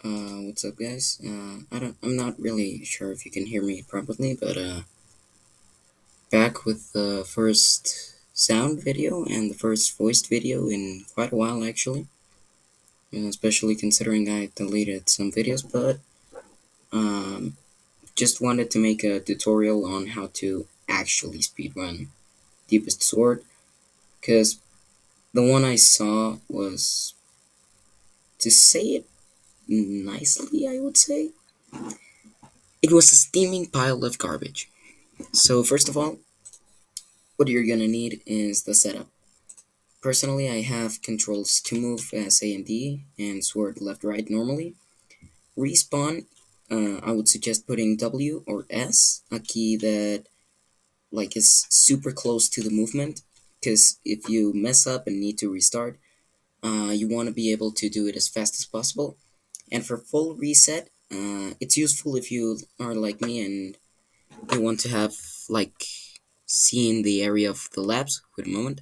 What's up, guys? I'm not really sure if you can hear me properly, but back with the first sound video and the first voiced video in quite a while, actually. And especially considering I deleted some videos, but um, just wanted to make a tutorial on how to actually speedrun Deepest Sword, because the one I saw was, to say it nicely, I would say, it was a steaming pile of garbage. So first of all, what you're gonna need is the setup. Personally, I have controls to move as A and D and sword left right normally. Respawn, I would suggest putting W or S, a key that like is super close to the movement, because if you mess up and need to restart, you want to be able to do it as fast as possible. And for full reset, it's useful if you are like me and you want to have like seen the area of the labs. Wait a moment.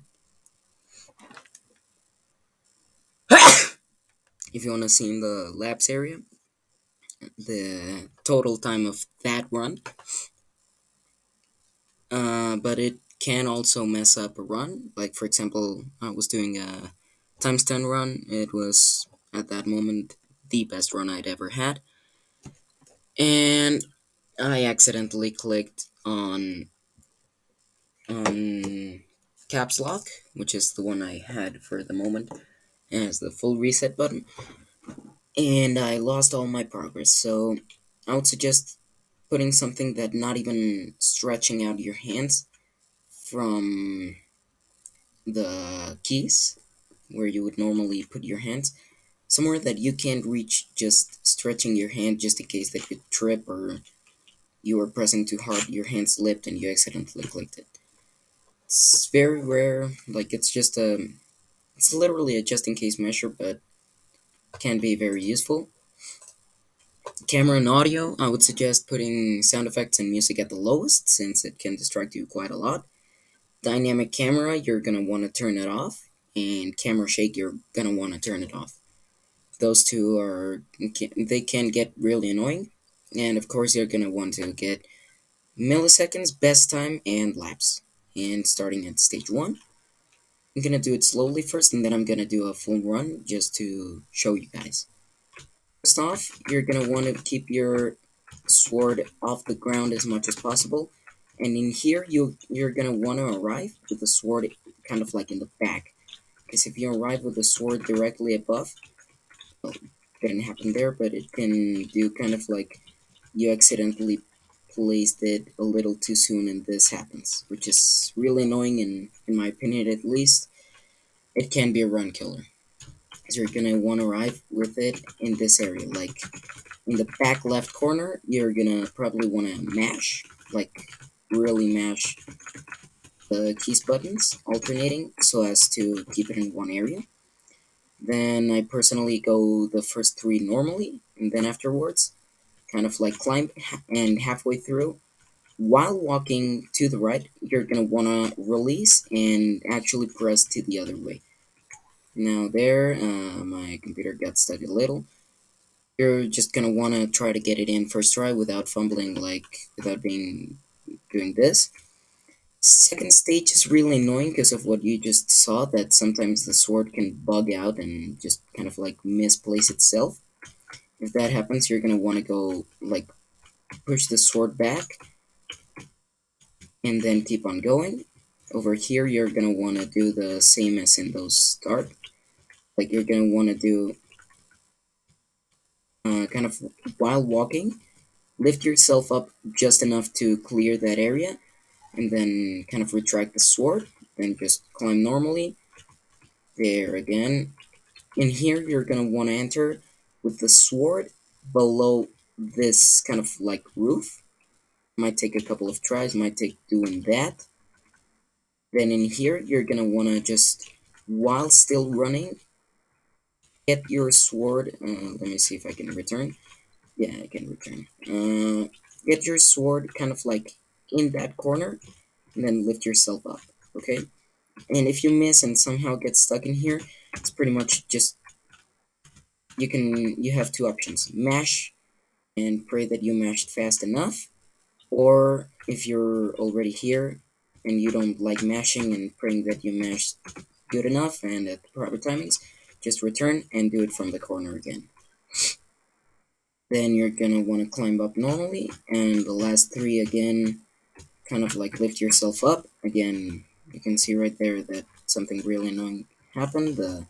If you want to see in the labs area, the total time of that run, but it can also mess up a run. Like, for example, I was doing a times 10 run. It was, at that moment, the best run I'd ever had. And I accidentally clicked on caps lock, which is the one I had for the moment, as the full reset button. And I lost all my progress. So I would suggest putting something that not even stretching out your hands from the keys where you would normally put your hands, somewhere that you can't reach, just stretching your hand just in case that you trip or you were pressing too hard, your hand slipped and you accidentally clicked it. It's very rare, like it's literally a just in case measure, but can be very useful. Camera and audio, I would suggest putting sound effects and music at the lowest, since it can distract you quite a lot. Dynamic camera, you're gonna want to turn it off, and camera shake, you're gonna want to turn it off. Those two they can get really annoying, and of course you're gonna want to get milliseconds, best time, and laps. And starting at stage 1, I'm gonna do it slowly first, and then I'm gonna do a full run just to show you guys. First off, you're gonna want to keep your sword off the ground as much as possible, and in here you're gonna want to arrive with the sword kind of like in the back, because if you arrive with the sword directly above, well, it didn't happen there, but it can do kind of like you accidentally placed it a little too soon and this happens, which is really annoying, and in my opinion at least, it can be a run killer. So you're gonna want to arrive with it in this area, like in the back left corner. You're gonna probably want to mash, like really mash the keys buttons, alternating so as to keep it in one area. Then I personally go the first 3 normally, and then afterwards, kind of like climb, and halfway through, while walking to the right, you're gonna wanna release and actually press to the other way. Now there, my computer got stuck a little. You're just gonna wanna try to get it in first try without fumbling, like without being doing this. Second stage is really annoying because of what you just saw, that sometimes the sword can bug out and just kind of like misplace itself. If that happens, you're gonna wanna go like push the sword back and then keep on going. Over here, you're gonna want to do the same as in those start. Like you're gonna want to do kind of while walking, lift yourself up just enough to clear that area, and then kind of retract the sword, then just climb normally. There again. In here, you're gonna want to enter with the sword below this kind of like roof. Might take a couple of tries, might take doing that. Then in here, you're gonna want to just, while still running, get your sword. Let me see if I can return. Yeah, I can return. Get your sword kind of like in that corner, and then lift yourself up. Okay. And if you miss and somehow get stuck in here, it's pretty much just you have two options: mash and pray that you mashed fast enough, or if you're already here and you don't like mashing and praying that you mashed good enough and at the proper timings, just return and do it from the corner again. Then you're gonna want to climb up normally, and the last three again, kind of like lift yourself up. Again, you can see right there that something really annoying happened, the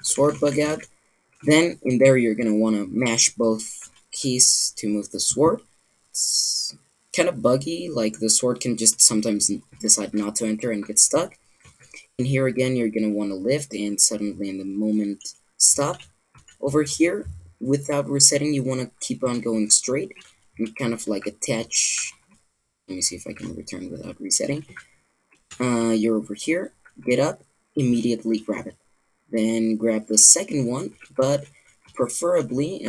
sword bug out. Then in there you're gonna want to mash both keys to move the sword. It's kind of buggy, like the sword can just sometimes decide not to enter and get stuck. And here again you're gonna want to lift and suddenly in the moment stop. Over here, without resetting, you want to keep on going straight and kind of like attach. Let me see if I can return without resetting. You're over here, get up, immediately grab it. Then grab the second one, but preferably,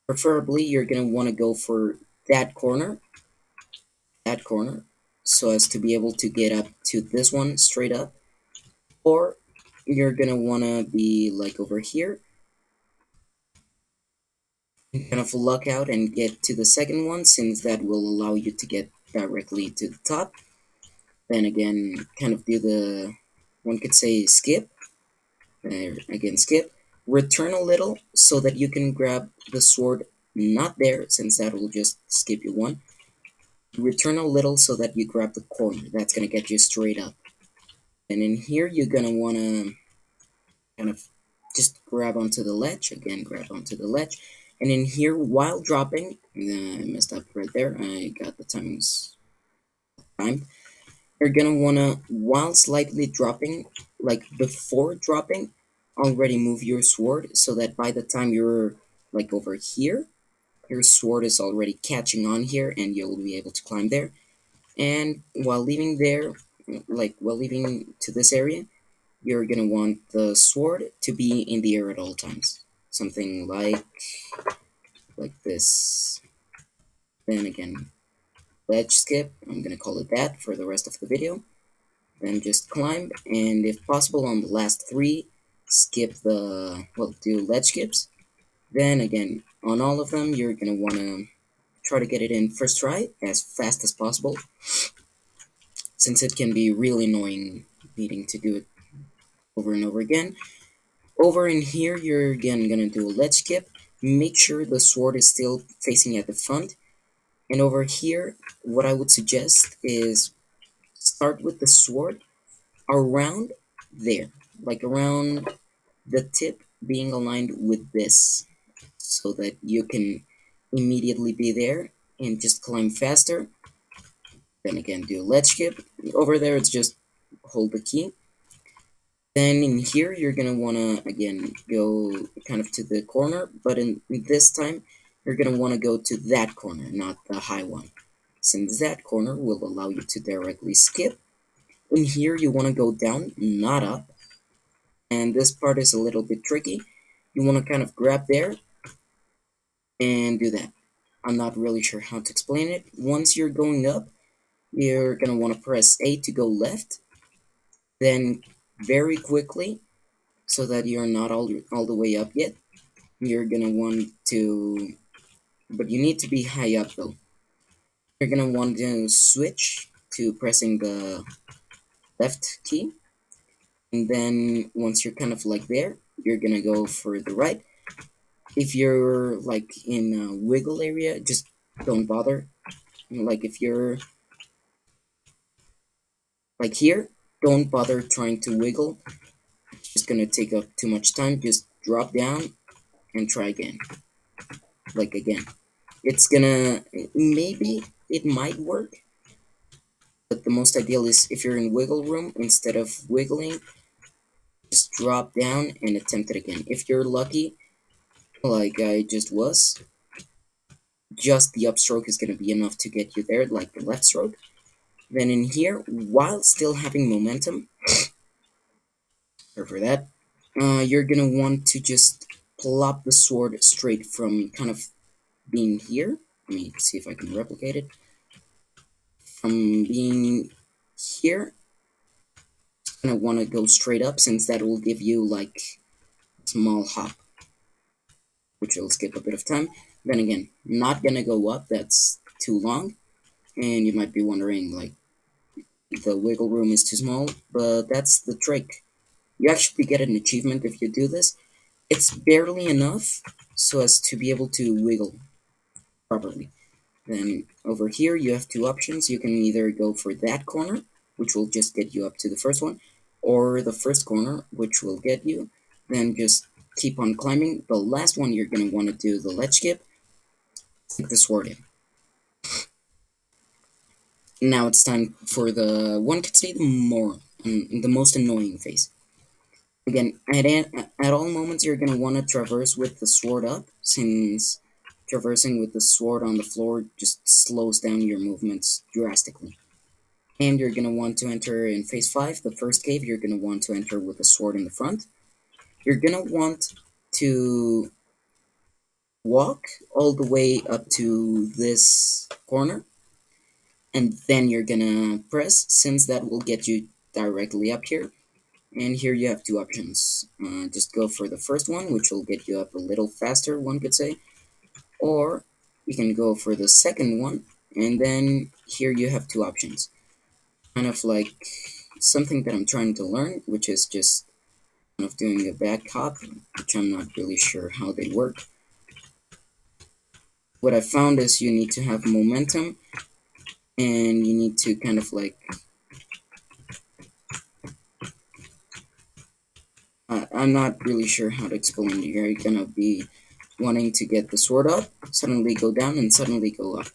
preferably you're gonna want to go for that corner, that corner, so as to be able to get up to this one straight up. Or you're gonna want to be like over here, kind of luck out and get to the second one, since that will allow you to get directly to the top. Then again, kind of do the, one could say, skip. Again, skip. Return a little so that you can grab the sword not there, since that will just skip you one. Return a little so that you grab the corner. That's gonna get you straight up. And in here, you're gonna wanna kind of just grab onto the ledge. Again, grab onto the ledge. And in here, while dropping, I messed up right there. I got the timings timed. You're gonna wanna, while slightly dropping, like before dropping, already move your sword so that by the time you're like over here, your sword is already catching on here and you'll be able to climb there. And while leaving there, like while leaving to this area, you're gonna want the sword to be in the air at all times. Something like this. Then again, ledge skip, I'm gonna call it that for the rest of the video. Then just climb, and if possible on the last three, skip the, well, do ledge skips. Then again, on all of them, you're gonna wanna try to get it in first try as fast as possible, since it can be really annoying needing to do it over and over again. Over in here, you're again gonna do a ledge skip. Make sure the sword is still facing at the front. And over here, what I would suggest is start with the sword around there, like around the tip being aligned with this, so that you can immediately be there and just climb faster. Then again, do a ledge skip. Over there, it's just hold the key. Then in here, you're gonna wanna again go kind of to the corner, but in this time, you're gonna wanna go to that corner, not the high one, since that corner will allow you to directly skip. In here, you wanna go down, not up, and this part is a little bit tricky. You wanna kind of grab there and do that. I'm not really sure how to explain it. Once you're going up, you're gonna wanna press A to go left, then very quickly, so that you're not all the way up yet. You're gonna want to, but you need to be high up though. You're gonna want to switch to pressing the left key, and then once you're kind of like there, you're gonna go for the right. If you're like in a wiggle area, just don't bother. Like if you're like here, don't bother trying to wiggle. It's just gonna take up too much time. Just drop down and try again. Like again. It's gonna, maybe it might work, but the most ideal is if you're in wiggle room, instead of wiggling, just drop down and attempt it again. If you're lucky, like I just was, just the upstroke is going to be enough to get you there, like the left stroke. Then in here, while still having momentum, or for that, you're going to want to just plop the sword straight from kind of being here. Let me see if I can replicate it. From being here, gonna want to go straight up, since that will give you like small hop. which will skip a bit of time. Then again, not gonna go up, that's too long. And you might be wondering, like, the wiggle room is too small, but that's the trick. You actually get an achievement if you do this. It's barely enough so as to be able to wiggle properly. Then over here you have two options. You can either go for that corner, which will just get you up to the first one, or the first corner, which will get you. Then just keep on climbing. The last one you're going to want to do the ledge skip, stick the sword in. Now it's time for the one could say the most annoying phase. Again, at all moments you're going to want to traverse with the sword up, since traversing with the sword on the floor just slows down your movements drastically. And you're going to want to enter in phase 5, the first cave, you're going to want to enter with the sword in the front. You're going to want to walk all the way up to this corner, and then you're going to press, since that will get you directly up here. And here you have two options. Just go for the first one, which will get you up a little faster, one could say. Or you can go for the second one, and then here you have two options. Kind of like something that I'm trying to learn, which is just kind of doing a back hop, which I'm not really sure how they work. What I found is you need to have momentum, and you need to kind of like I'm not really sure how to explain it. You're gonna be wanting to get the sword up, suddenly go down, and suddenly go up.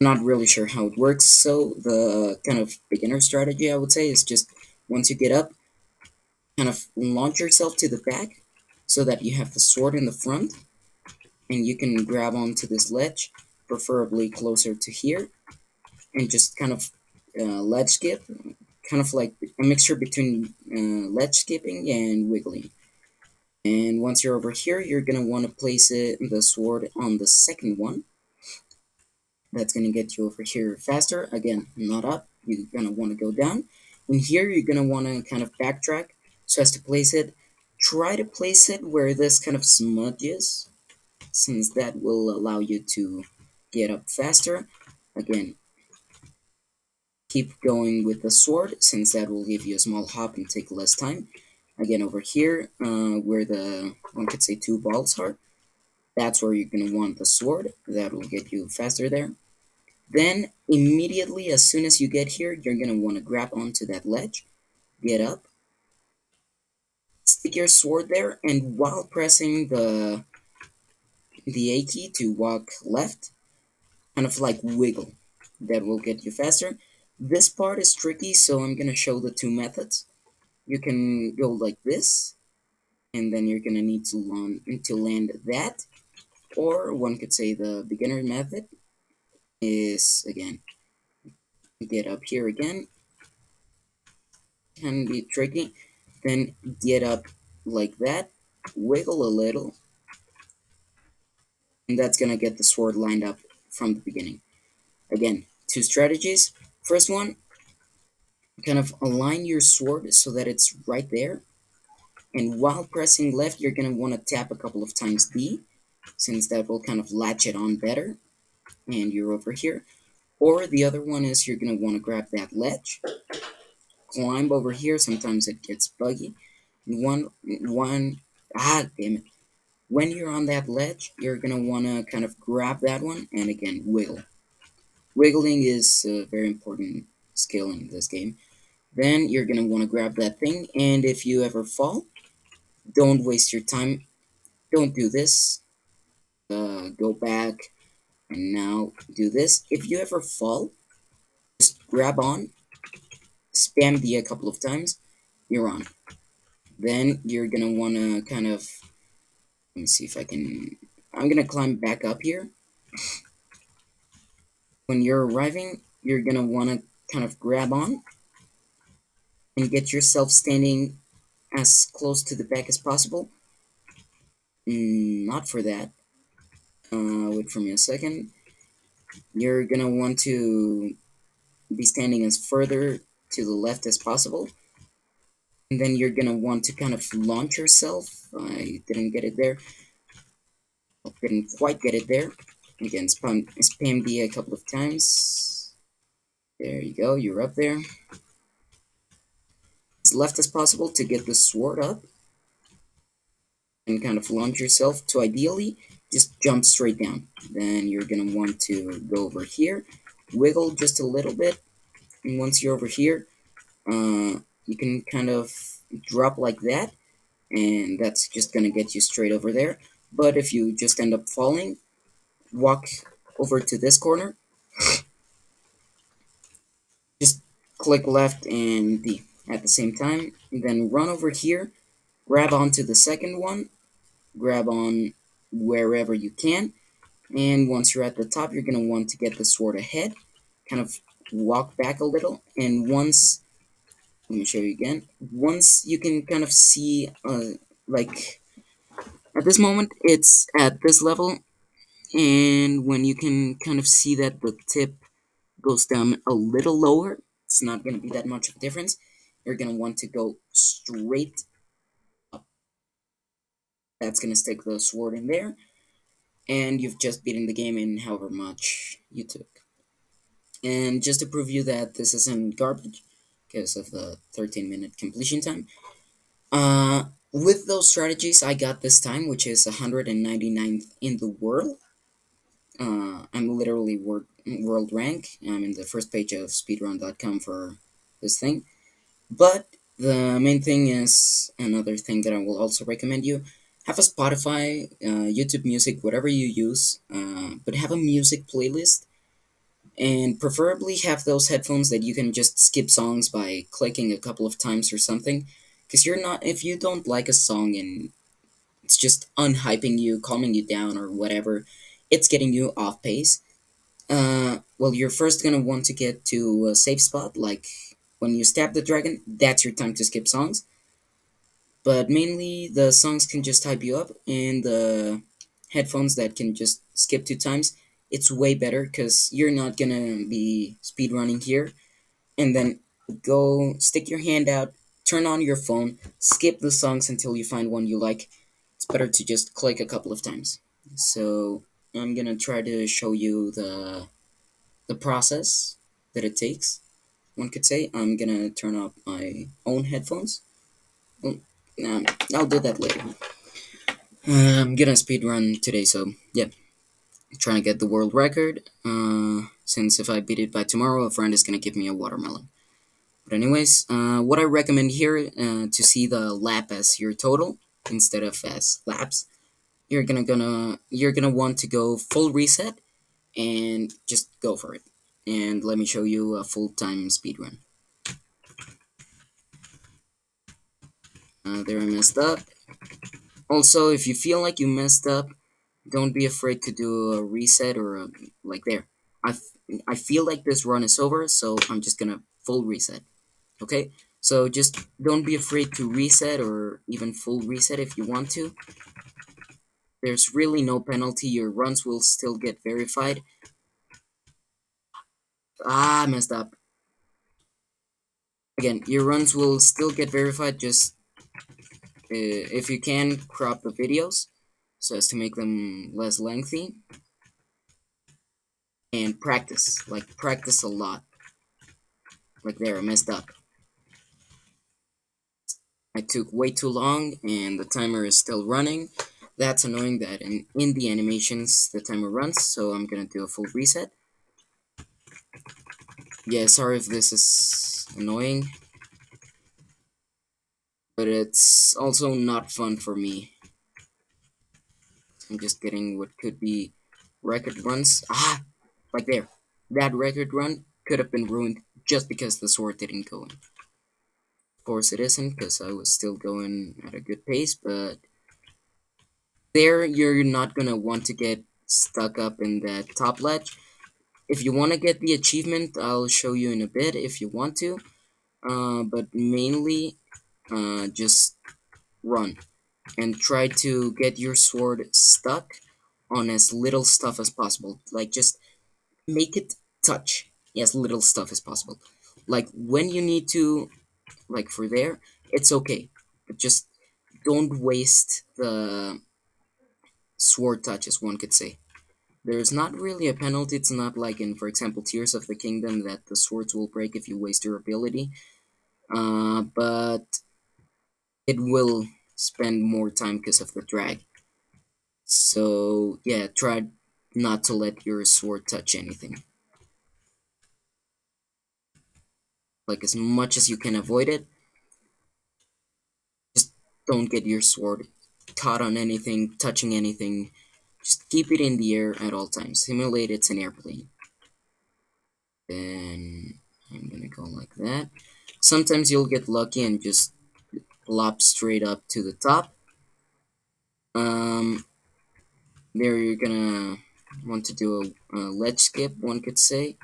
Not really sure how it works, so the kind of beginner strategy I would say is just once you get up, kind of launch yourself to the back so that you have the sword in the front, and you can grab onto this ledge, preferably closer to here, and just kind of ledge skip, kind of like a mixture between ledge skipping and wiggling. And once you're over here, you're gonna want to place the sword on the second one. That's gonna get you over here faster. Again, not up. You're gonna want to go down. And here, you're gonna want to kind of backtrack so as to place it. Try to place it where this kind of smudges, since that will allow you to get up faster. Again, keep going with the sword, since that will give you a small hop and take less time. Again, over here, where the, one could say, two balls are, that's where you're going to want the sword. That will get you faster there. Then, immediately, as soon as you get here, you're going to want to grab onto that ledge, get up, stick your sword there, and while pressing the A key to walk left, kind of like wiggle. That will get you faster. This part is tricky, so I'm going to show the two methods. You can go like this, and then you're going to need to land that. Or one could say the beginner method is, again, get up here again. Can be tricky. Then get up like that, wiggle a little, and that's going to get the sword lined up from the beginning. Again, two strategies. First one, kind of align your sword so that it's right there. And while pressing left, you're going to want to tap a couple of times D, since that will kind of latch it on better. And you're over here. Or the other one is you're going to want to grab that ledge, climb over here. Sometimes it gets buggy. Damn it. When you're on that ledge, you're going to want to kind of grab that one and again, wiggle. Wiggling is a very important skill in this game. Then you're going to want to grab that thing, and if you ever fall, don't waste your time. Don't do this. Go back, and now do this. If you ever fall, just grab on, spam D a couple of times, you're on. Then you're going to want to kind of, let me see if I can, I'm going to climb back up here. When you're arriving, you're going to want to kind of grab on and get yourself standing as close to the back as possible. Not for that. Wait for me a second. You're gonna want to be standing as further to the left as possible. and then you're gonna want to kind of launch yourself. I didn't get it there. Didn't quite get it there. Again, spam D a couple of times. There you go, you're up there. As left as possible to get the sword up and kind of launch yourself to ideally just jump straight down. Then you're gonna want to go over here, wiggle just a little bit, and once you're over here, you can kind of drop like that, and that's just gonna get you straight over there. But if you just end up falling, walk over to this corner, just click left and D at the same time, and then run over here, grab onto the second one, grab on wherever you can, and once you're at the top, you're going to want to get the sword ahead, kind of walk back a little, and once, let me show you again, once you can kind of see, like, at this moment, it's at this level, and when you can kind of see that the tip goes down a little lower, it's not going to be that much of a difference, you're going to want to go straight up. That's going to stick the sword in there, and you've just beaten the game in however much you took. And just to prove you that this isn't garbage, because of the 13-minute completion time, with those strategies I got this time, which is 199th in the world. I'm literally world rank. I'm in the first page of speedrun.com for this thing. But the main thing is another thing that I will also recommend you. Have a Spotify, YouTube Music, whatever you use, but have a music playlist, and preferably have those headphones that you can just skip songs by clicking a couple of times or something. Because you're not, if you don't like a song and it's just unhyping you, calming you down, or whatever, it's getting you off pace. Well, you're first gonna want to get to a safe spot, like when you stab the dragon, that's your time to skip songs. But mainly, the songs can just hype you up, and the headphones that can just skip 2 times, it's way better because you're not gonna be speedrunning here and then go stick your hand out, turn on your phone, skip the songs until you find one you like. It's better to just click a couple of times. So I'm gonna try to show you the process that it takes. One could say I'm gonna turn up my own headphones. Well, I'll do that later. I'm gonna speedrun today, so yeah, trying to get the world record. Since if I beat it by tomorrow, a friend is gonna give me a watermelon. But anyways, what I recommend here, to see the lap as your total instead of as laps, you're gonna want to go full reset and just go for it. And let me show you a full time speedrun. There I messed up. Also, if you feel like you messed up, don't be afraid to do a reset or like there. I feel like this run is over, so I'm just gonna full reset. Okay? So just don't be afraid to reset or even full reset if you want to. There's really no penalty, your runs will still get verified. I messed up. Again, your runs will still get verified, just if you can, crop the videos so as to make them less lengthy. And practice, like practice a lot. Like there, I messed up. I took way too long and the timer is still running. That's annoying that in the animations the timer runs, so I'm gonna do a full reset. Yeah, sorry if this is annoying, but it's also not fun for me. I'm just getting what could be record runs. Like there. That record run could have been ruined just because the sword didn't go in. Of course it isn't, because I was still going at a good pace, but there you're not gonna want to get stuck up in that top ledge. If you want to get the achievement, I'll show you in a bit if you want to, but mainly just run and try to get your sword stuck on as little stuff as possible. Like, just make it touch as little stuff as possible. Like, when you need to, like for there, it's okay, but just don't waste the sword touches, one could say. There's not really a penalty. It's not like in, for example, Tears of the Kingdom that the swords will break if you waste your ability. But it will spend more time because of the drag. So yeah, try not to let your sword touch anything. Like as much as you can avoid it, just don't get your sword caught on anything, touching anything. Just keep it in the air at all times. Simulate it's an airplane. Then I'm gonna go like that. Sometimes you'll get lucky and just lop straight up to the top. Um, there you're gonna want to do a ledge skip, one could say.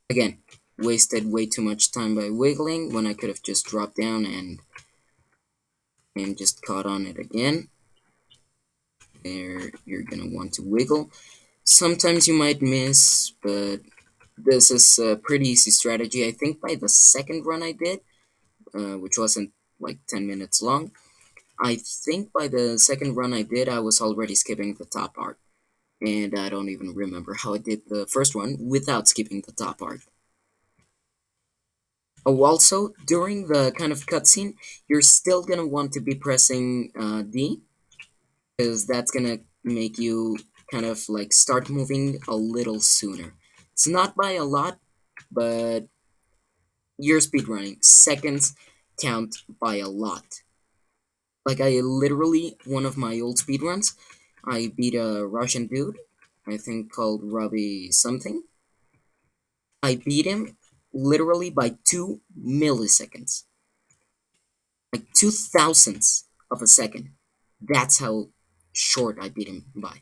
Again, wasted way too much time by wiggling when I could have just dropped down and just caught on it again. There, you're gonna want to wiggle. Sometimes you might miss, but this is a pretty easy strategy. I think by the second run I did, which wasn't like 10 minutes long, I think by the second run I did, I was already skipping the top part. And I don't even remember how I did the first one without skipping the top part. Oh, also, during the kind of cutscene, you're still gonna want to be pressing D, because that's gonna make you kind of like start moving a little sooner. It's not by a lot, but you're speedrunning. Seconds count by a lot. Like, I literally, one of my old speedruns, I beat a Russian dude, I think called Robbie something. I beat him literally by 2 milliseconds. Like 2 thousandths of a second. That's how short I beat him by.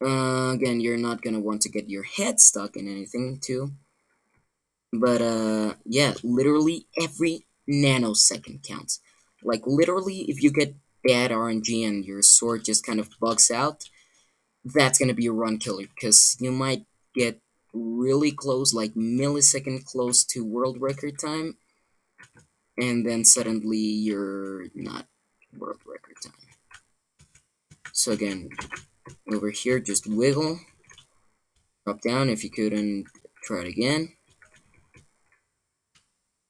Again, you're not gonna want to get your head stuck in anything too. But yeah, literally every nanosecond counts. Like literally, if you get bad RNG and your sword just kind of bugs out, that's gonna be a run killer because you might get really close, like millisecond close to world record time, and then suddenly you're not world record time. So again, over here, just wiggle, drop down if you couldn't, try it again.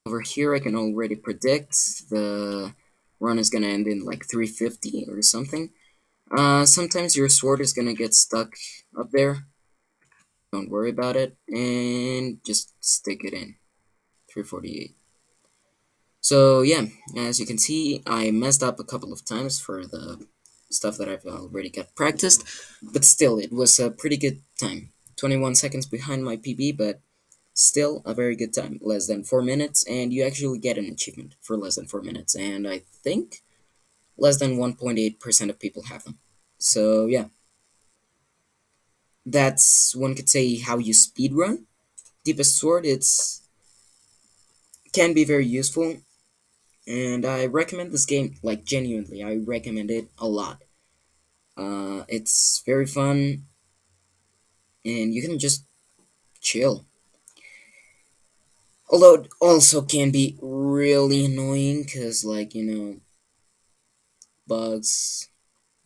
Over here, I can already predict the run is gonna end in like 350 or something. Sometimes your sword is gonna get stuck up there. Don't worry about it, and just stick it in. 348. So yeah, as you can see, I messed up a couple of times for the stuff that I've already got practiced, but still, it was a pretty good time. 21 seconds behind my PB, but still a very good time. Less than 4 minutes, and you actually get an achievement for less than 4 minutes, and I think less than 1.8% of people have them. So yeah, that's, one could say, how you speedrun. Deepest Sword, it's can be very useful, and I recommend this game, like genuinely, I recommend it a lot. It's very fun, and you can just chill. Although it also can be really annoying, because, like, bugs,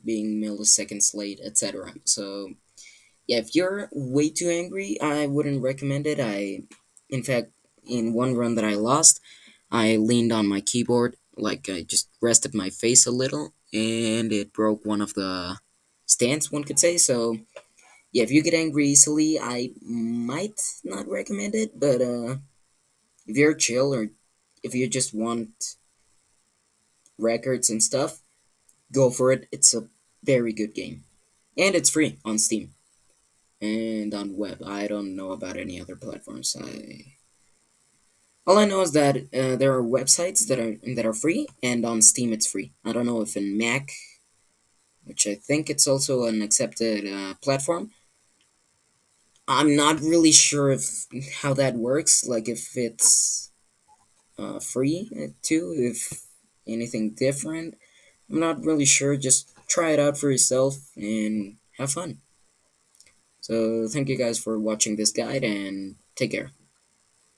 being milliseconds late, etc. So, yeah, if you're way too angry, I wouldn't recommend it. In fact, in one run that I lost, I leaned on my keyboard, like I just rested my face a little, and it broke one of the stands, one could say. So, yeah, if you get angry easily, I might not recommend it, but if you're chill or if you just want records and stuff, go for it. It's a very good game. And it's free on Steam and on web. I don't know about any other platforms. All I know is that there are websites that are free, and on Steam it's free. I don't know if in Mac, which I think it's also an accepted platform. I'm not really sure if how that works. Like if it's free too, if anything different. I'm not really sure. Just try it out for yourself and have fun. So thank you guys for watching this guide, and take care.